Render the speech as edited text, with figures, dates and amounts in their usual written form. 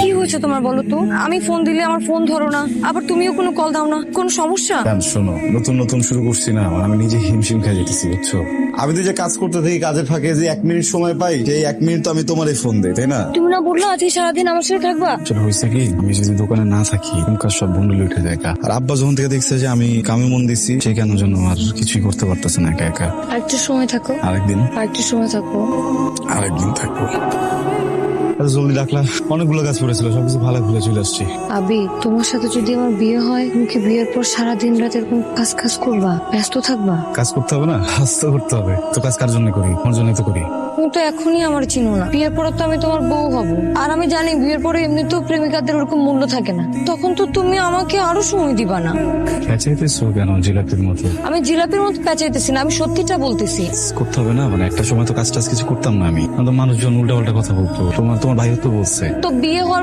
কি হয়েছে তোমার বলো তো? আমি ফোন দিলে আমার ফোন ধরো না, আবার তুমিও কোনো কল দাও না। কোনো সমস্যা? শোনো, নতুন নতুন শুরু করছি না, আমি নিজে হিমশিম খেয়ে যেতেছি, বুঝছো? আমি তো যে কাজ করতে থাকি, কাজের ফাঁকে যে 1 মিনিট সময় পাই, সেই 1 মিনিট তো আমি তোমারই ফোন দেই, তাই না? তুমি না বললো আজকে সারাদিন আমার সাথে থাকবা? আসলে হয়েছে কি, আমি যদি দোকানে না থাকি কাজ সব বন্ডলে উঠে যায় একা। আর আব্বা যখন থেকে দেখছে যে আমি কামে মন দিচ্ছি, সেই কেন জন্য আর কিছুই করতে পারতেছে না একা একা। আরেকটু সময় থাকো, আরেকদিন আরেকদিন থাকবো। এত জলদি ডাকলা? অনেকগুলো কাজ পড়েছিল, সবকিছু ভালো ভুলে চলে আসছি। আবি, তোমার সাথে যদি আমার বিয়ে হয়, তুমি কি বিয়ের পর সারাদিন রাত এরকম কাজ করবা, ব্যস্ত থাকবা? কাজ করতে হবে না? কাজ তো করতে হবে। তো কাজ কার জন্য করি? আমার জন্য তো করি। তুমি তো এখনই আমার চিনো না, বিয়ের পরে তো আমি তোমার বউ হব। আর আমি জানি বিয়ের পরে এমনিতেও প্রেমিকাদের ওরকম মূল্য থাকে না, তখন তো তুমি আমাকে আরো সময় দিবা না। পেঁচাইতেছো কেন জিলাপির মতো? আমি জিলাপির মতো পেঁচাইতেছি না, আমি সত্যিটা বলতেছি। করতে হবে না? একটা সময় তো কাজ টাজ কিছু করতাম না আমি, মানুষজন উল্টা পাল্টা কথা বলতো, তোমার ভাইও তো বলছে। তো বিয়ে হওয়ার